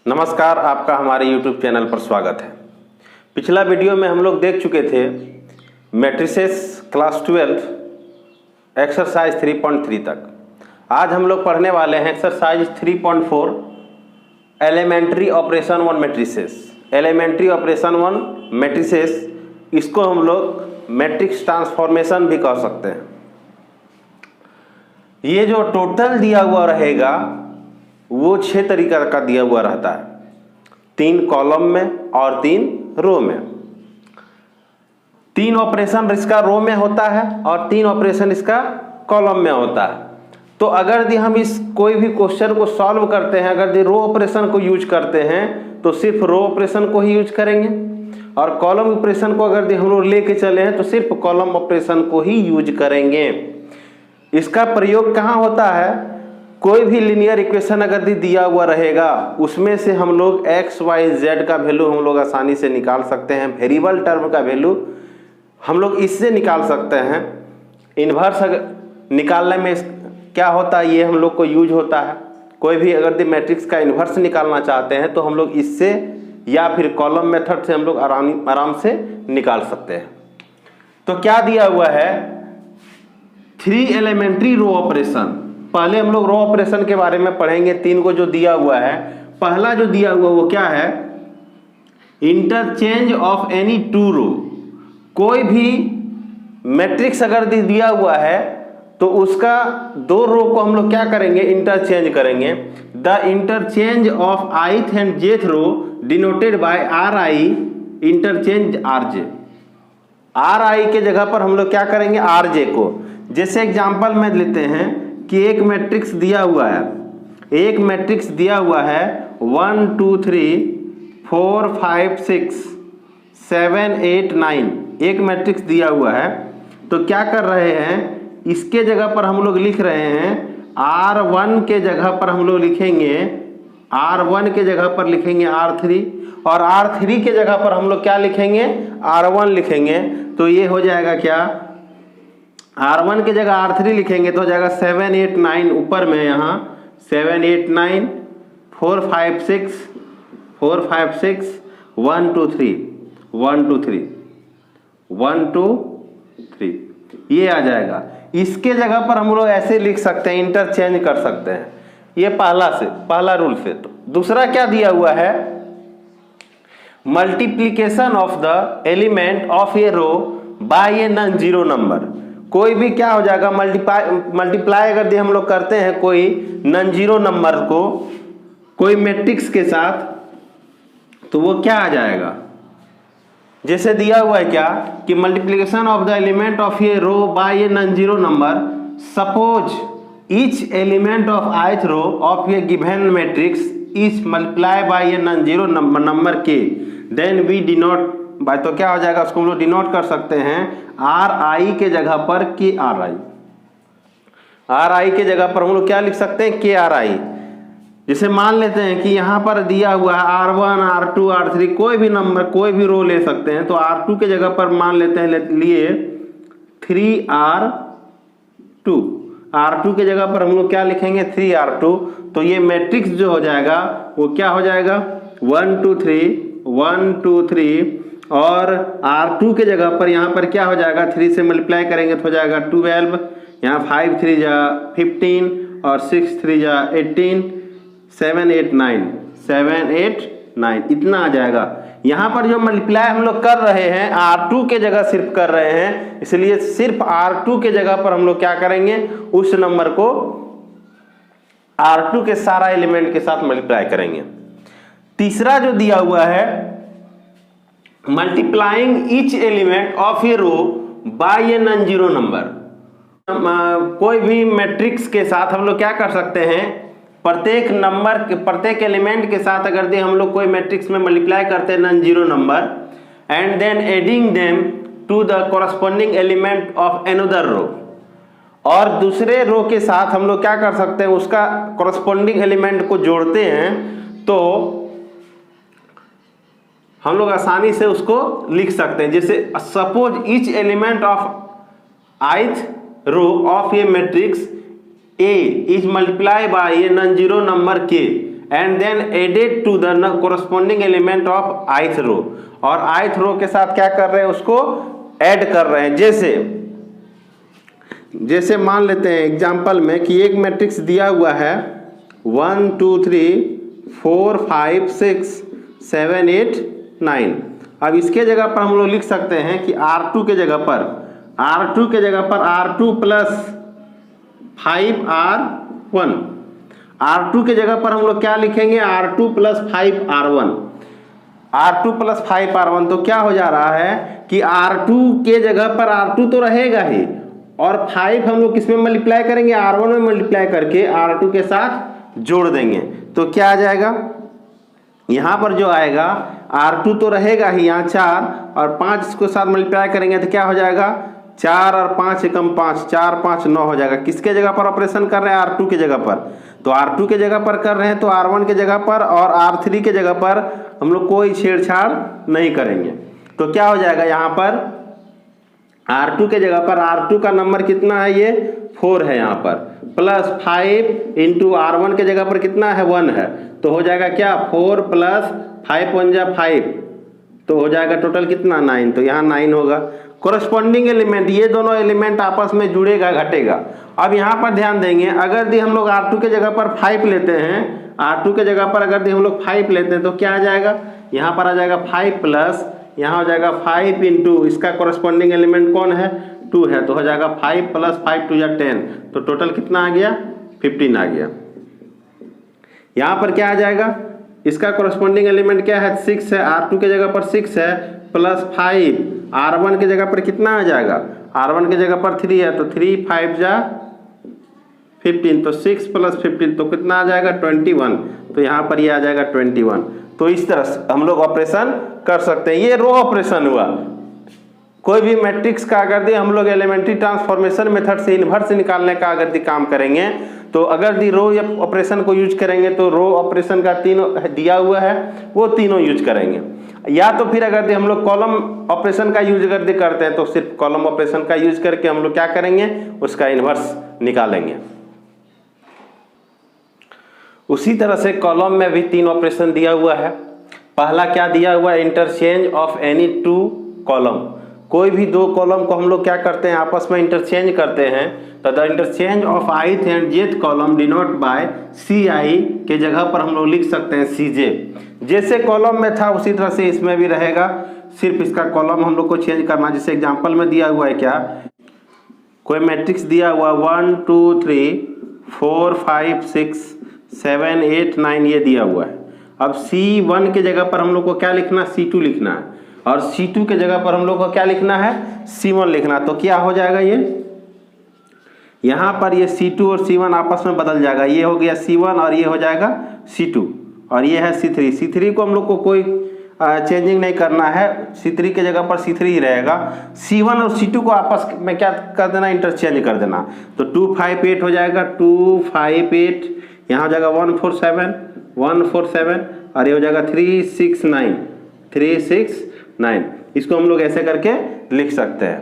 नमस्कार, आपका हमारे YouTube चैनल पर स्वागत है। पिछला वीडियो में हम लोग देख चुके थे मैट्रिसेस क्लास 12 एक्सरसाइज 3.3 तक। आज हम लोग पढ़ने वाले हैं exercise 3.4 elementary operation on matrices. Elementary operation on matrices, इसको हम लोग मैट्रिक्स ट्रांसफॉर्मेशन भी कह सकते हैं। ये जो टोटल दिया हुआ रहेगा वो 6 तरीका का दिया हुआ रहता है, 3 कॉलम में और 3 रो में। 3 ऑपरेशन इसका रो में होता है और 3 ऑपरेशन इसका कॉलम में होता है। तो अगर हम इस कोई भी क्वेश्चन को सॉल्व करते हैं, अगर रो ऑपरेशन को यूज करते हैं तो सिर्फ रो ऑपरेशन को ही यूज करेंगे, और कॉलम ऑपरेशन को अगर हम लोग लेके चले हैं तो सिर्फ कॉलम ऑपरेशन को ही यूज करेंगे। इसका प्रयोग कहाँ होता है? कोई भी लीनियर इक्वेशन अगर दिया हुआ रहेगा उसमें से हम लोग x, y, z का वैल्यू हम लोग आसानी से निकाल सकते हैं। वेरिएबल टर्म का वैल्यू हम लोग इससे निकाल सकते हैं। इन्वर्स निकालने में क्या होता है, ये हम लोग को यूज होता है। कोई भी अगर मैट्रिक्स का इन्वर्स निकालना चाहते हैं तो हम लोग इससे या फिर कॉलम मेथड से हम लोग आराम से निकाल सकते हैं। तो क्या दिया हुआ है? 3 एलिमेंट्री रो ऑपरेशन। पहले हम लोग रो ऑपरेशन के बारे में पढ़ेंगे। 3 को जो दिया हुआ है, पहला जो दिया हुआ वो क्या है? इंटरचेंज ऑफ एनी 2 रो। कोई भी मैट्रिक्स अगर दिया हुआ है तो उसका 2 रो को हम लोग क्या करेंगे? इंटरचेंज करेंगे। The interchange of ith and jth row denoted by ri interchange rj। ri के जगह पर हम लोग क्या करेंगे? rj को। जैसे एग्जांपल में लेते हैं कि एक मैट्रिक्स दिया हुआ है, 1 2 3 4 5 6 7 8 9 एक मैट्रिक्स दिया हुआ है। तो क्या कर रहे हैं, इसके जगह पर हम लोग लिख रहे हैं R1 के जगह पर हम लोग लिखेंगे R1 के जगह पर लिखेंगे R3, और R3 के जगह पर हम लोग क्या लिखेंगे? R1 लिखेंगे। तो ये हो जाएगा क्या? R1 के जगह R3 लिखेंगे तो हो जाएगा 7 8 9 ऊपर में यहाँ 7 8 9 4 5 6 4 5 6 1 2 3 1 2 3 1 2 3 ये आ जाएगा। इसके जगह पर हम लोग ऐसे लिख सकते हैं, इंटरचेंज कर सकते हैं। ये पहला रूल से। तो दूसरा क्या दिया हुआ है? Multiplication of the element of a row by a non zero number. कोई भी क्या हो जाएगा? मल्टीप्लाई अगर हम लोग करते हैं कोई नॉन जीरो नंबर को कोई मैट्रिक्स के साथ, तो वो क्या आ जाएगा? जैसे दिया हुआ है क्या कि multiplication of the element of a row by a non zero number. Suppose each element of ith row of a given matrix is multiply by a non zero number के, देन वी डिनोट बाय। तो क्या हो जाएगा? उसको हम लोग denote कर सकते हैं ri के जगह पर के ri के जगह पर हम लोग क्या लिख सकते हैं? के ri। जैसे मान लेते हैं कि यहाँ पर दिया हुआ है R1 R2 R3, कोई भी नंबर कोई भी रो ले सकते हैं। तो R2 के जगह पर मान लेते हैं लिए 3R2। R2 के जगह पर हम लोग क्या लिखेंगे? 3R2। तो ये मैट्रिक्स जो हो जाएगा वो क्या हो जाएगा? 1 2 3 1 2 3, और R2 के जगह पर यहाँ पर क्या हो जाएगा? 3 से मल्टीप्लाई करेंगे तो हो जाएगा 12, यहाँ 5 3 जा 15 और 6 3 जा 18 7 8 9 इतना आ जाएगा। यहाँ पर जो मल्टीप्लाई हम लोग कर रहे हैं R2 के जगह सिर्फ कर रहे हैं, इसलिए सिर्फ R2 के जगह पर हम लोग क्या करेंगे? उस नंबर को R2 के सारा एलिमेंट के साथ मल्टीप्लाई करेंगे। तीसरा जो दिया हुआ है multiplying each element of a row by a non zero number. कोई भी मैट्रिक्स के साथ हम लोग क्या कर सकते हैं? प्रत्येक एलिमेंट के साथ अगर हम लोग कोई मैट्रिक्स में मल्टीप्लाई करते हैं non zero number, and then adding them to the corresponding element of another row, और दूसरे रो के साथ हम लोग क्या कर सकते हैं? उसका कॉरस्पॉन्डिंग एलिमेंट को जोड़ते हैं तो हम लोग आसानी से उसको लिख सकते हैं। जैसे suppose each element of ith row of a matrix A is multiply by a non zero number K, and then added to the corresponding element of ith row, और ith रो के साथ क्या कर रहे हैं, उसको ऐड कर रहे हैं। जैसे मान लेते हैं एग्जाम्पल में कि एक मैट्रिक्स दिया हुआ है 1 2 3 4 5 6 7 8 9। अब इसके जगह पर हम लोग लिख सकते हैं कि R2 के जगह पर R2 प्लस 5R1, R2 के जगह पर हम लोग क्या लिखेंगे, R2 plus 5R1, R2 plus 5R1। तो क्या हो जा रहा है कि R2 के जगह पर R2 तो रहेगा ही, और 5 हम लोग किसमें मल्टीप्लाई करेंगे, R1 में मल्टीप्लाई करके R2 के साथ जोड़ देंगे। तो क्या आ जाएगा, यहाँ पर जो आएगा R2 तो रहेगा ही, यहाँ 4 और 5 इसको साथ मल्टीप्लाई करेंगे तो क्या हो जाएगा, 4 और 5 एकम 5, 4 5 9 हो जाएगा। किसके जगह पर ऑपरेशन कर रहे हैं, R2 के जगह पर। तो R2 के जगह पर कर रहे हैं तो R1 के जगह पर और R3 के जगह पर हम लोग कोई छेड़छाड़ नहीं करेंगे। तो क्या हो जाएगा, यहाँ पर R2 के जगह पर R2 का नंबर कितना है, ये 4 है यहाँ पर, प्लस 5 इंटू R1 के जगह पर कितना है, 1 है। तो हो जाएगा क्या, 4 प्लस 5 1 जा 5, तो हो जाएगा टोटल कितना, 9। तो यहाँ 9 होगा। कोरस्पॉन्डिंग एलिमेंट, ये दोनों एलिमेंट आपस में जुड़ेगा घटेगा। अब यहाँ पर ध्यान देंगे, अगर दी हम लोग R2 के जगह पर 5 लेते हैं, R2 के जगह पर अगर दी हम लोग 5 लेते हैं तो क्या आ जाएगा, यहाँ पर आ जाएगा 5 प्लस, यहाँ हो जाएगा 5 इंटू इसका कोरस्पॉन्डिंग एलिमेंट कौन है, 2 है। तो हो जाएगा 5 प्लस 5 2 या 10, तो टोटल कितना आ गया, 15 आ गया। यहाँ पर क्या आ जाएगा, इसका कोरस्पॉन्डिंग एलिमेंट क्या है, 6 है, R2 के जगह पर 6 है, प्लस 5 R1 के जगह पर कितना आ जाएगा, R1 के जगह पर 3 है, तो 3 5 जा 15, तो 6 प्लस 15 तो कितना आ जाएगा, 21। तो यहाँ पर ये आ जाएगा 21। तो इस तरह से हम लोग ऑपरेशन कर सकते हैं। ये रो ऑपरेशन हुआ। कोई भी मैट्रिक्स का अगर दी हम लोग एलिमेंट्री ट्रांसफॉर्मेशन मेथड से इन्वर्स निकालने का अगर दी काम करेंगे, तो अगर दी रो ऑपरेशन को यूज करेंगे तो रो ऑपरेशन का तीनों दिया हुआ है वो तीनों यूज करेंगे, या तो फिर अगर दी हम लोग कॉलम ऑपरेशन का यूज अगर दी करते हैं तो सिर्फ कॉलम ऑपरेशन का यूज करके हम लोग क्या करेंगे, उसका इन्वर्स निकालेंगे। उसी तरह से कॉलम में भी 3 ऑपरेशन दिया हुआ है। पहला क्या दिया हुआ है, इंटरचेंज ऑफ एनी 2 कॉलम। कोई भी 2 कॉलम को हम लोग क्या करते हैं, आपस में इंटरचेंज करते हैं। तो the interchange of ith and jth column denote by ci के जगह पर हम लोग लिख सकते हैं cj। जैसे कॉलम में था उसी तरह से इसमें भी रहेगा, सिर्फ इसका कॉलम हम लोग को चेंज करना। जैसे एग्जांपल में दिया हुआ है, क्या कोई मैट्रिक्स दिया हुआ 1 2 3 4 5 6 7 8 9 ये दिया हुआ है। अब C1 के जगह पर हम लोग को क्या लिखना, C2 लिखना है, और C2 के जगह पर हम लोग को क्या लिखना है, C1 लिखना। तो क्या हो जाएगा, ये यहाँ पर ये C2 और C1 आपस में बदल जाएगा। ये हो गया C1 और ये हो जाएगा C2, और ये है C3। C3 को हम लोग को कोई चेंजिंग नहीं करना है, C3 के जगह पर C3 ही रहेगा। C1 और C2 को आपस में क्या कर देना, इंटरचेंज कर देना। तो 2 5 8 हो जाएगा, 2 5 8, यहाँ हो जाएगा 1 4 7 1 4 7, और ये हो जाएगा 3 6 9 3 6 9। इसको हम लोग ऐसे करके लिख सकते हैं,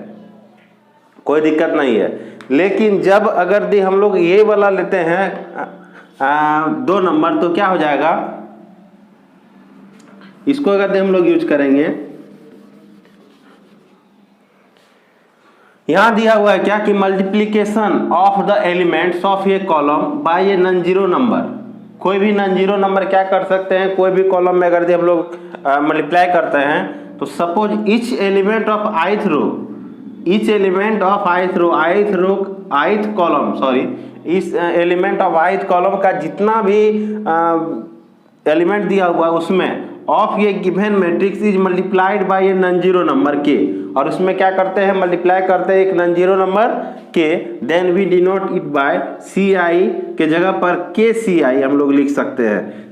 कोई दिक्कत नहीं है। लेकिन जब अगर दी हम लोग ये वाला लेते हैं 2 नंबर, तो क्या हो जाएगा, इसको अगर दी हम लोग यूज करेंगे, यहां दिया हुआ है क्या कि multiplication of the elements of a column by a non zero number. कोई भी नॉन जीरो नंबर क्या कर सकते हैं, कोई भी कॉलम में अगर हम लोग मल्टीप्लाई करते हैं, तो suppose each element of ith row, each element of ith row, ith column, sorry, इस एलिमेंट ऑफ ith कॉलम का जितना भी एलिमेंट दिया हुआ है उसमें ऑफ ये given matrix is multiplied by a non zero number के, और उसमें क्या करते हैं, मल्टीप्लाई करते हैं एक नॉन जीरो नंबर के, then we denote it by ci के जगह पर kci हम लोग लिख सकते हैं।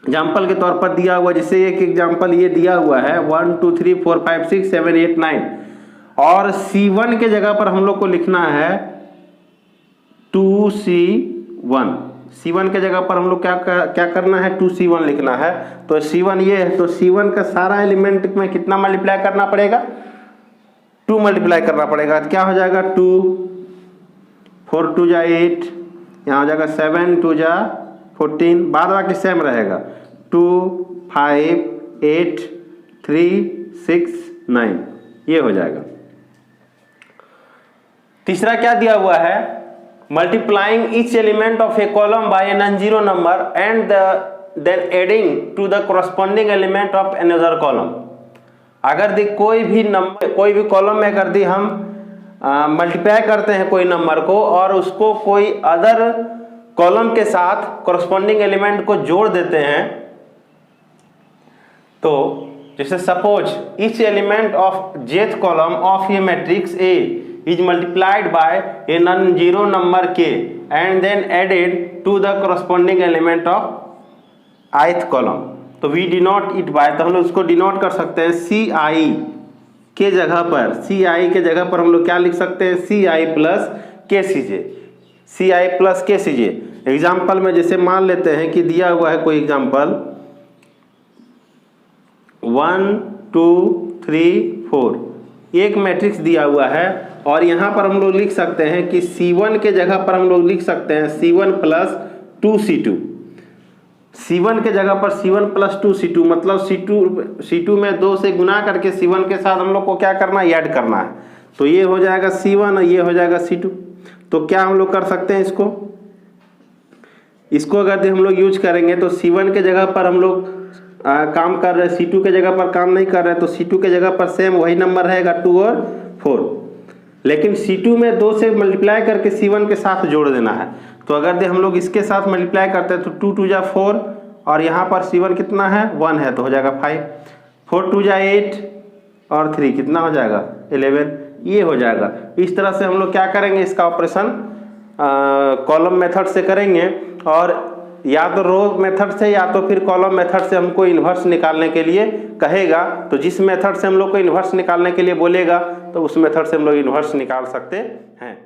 एग्जाम्पल के तौर पर दिया हुआ, जैसे एक एग्जाम्पल ये दिया हुआ है 1 2 3 4 5 6 7 8 9, और C1 के जगह पर हम लोग को लिखना है 2C1। C1 के जगह पर हम लोग क्या करना है, 2C1 लिखना है। तो C1 ये है, तो C1 का सारा एलिमेंट में कितना मल्टीप्लाई करना पड़ेगा, 2 मल्टीप्लाई करना पड़ेगा। तो क्या हो जाएगा, 2 4 2 जा 8, यहाँ हो जाएगा 7 2 जा 14, बाद बाकी सेम रहेगा 2 5 8 3 6 9, ये हो जाएगा। तीसरा क्या दिया हुआ है, multiplying each element of a column by a non zero number and then adding to the corresponding element of another column. अगर दी कोई भी कॉलम में अगर दी हम मल्टीप्लाई करते हैं कोई नंबर को और उसको कोई अदर कॉलम के साथ corresponding एलिमेंट को जोड़ देते हैं, तो जैसे सपोज ईच एलिमेंट ऑफ जेथ column of a matrix A is multiplied by a non-zero number k and then added to the corresponding element of ith column। तो we denote it by, तो हम लोग उसको डिनोट कर सकते हैं ci के जगह पर, ci के जगह पर हम लोग क्या लिख सकते हैं, ci plus kcj, ci plus kcj। Example में जैसे मान लेते हैं कि दिया हुआ है कोई एग्जाम्पल 1 2 3 4, एक मैट्रिक्स दिया हुआ है और यहाँ पर हम लोग लिख सकते हैं कि C1 के जगह पर हम लोग लिख सकते हैं C1 प्लस 2C2, C1 के जगह पर C1 प्लस 2C2, मतलब C2 में 2 से गुना करके C1 के साथ हम लोग को क्या करना है, ऐड करना है। तो ये हो जाएगा C1 और ये हो जाएगा C2। तो क्या हम लोग कर सकते हैं, इसको अगर हम लोग यूज करेंगे तो C1 के जगह पर हम लोग काम कर रहे हैं, C2 के जगह पर काम नहीं कर रहे हैं, तो C2 के जगह पर सेम वही नंबर रहेगा 2 और 4, लेकिन C2 में 2 से मल्टीप्लाई करके C1 के साथ जोड़ देना है। तो अगर हम लोग इसके साथ मल्टीप्लाई करते हैं तो 2 2 जा 4 और यहाँ पर C1 कितना है 1 है, तो हो जाएगा 5, 4 2 जा 8 और 3 कितना हो जाएगा 11, ये हो जाएगा। इस तरह से हम लोग क्या करेंगे, इसका ऑपरेशन कॉलम मेथड से करेंगे, और या तो रो मेथड से या तो फिर कॉलम मेथड से हमको इन्वर्स निकालने के लिए कहेगा। तो जिस मेथड से हम लोग को इन्वर्स निकालने के लिए बोलेगा तो उस मेथड से हम लोग इन्वर्स निकाल सकते हैं।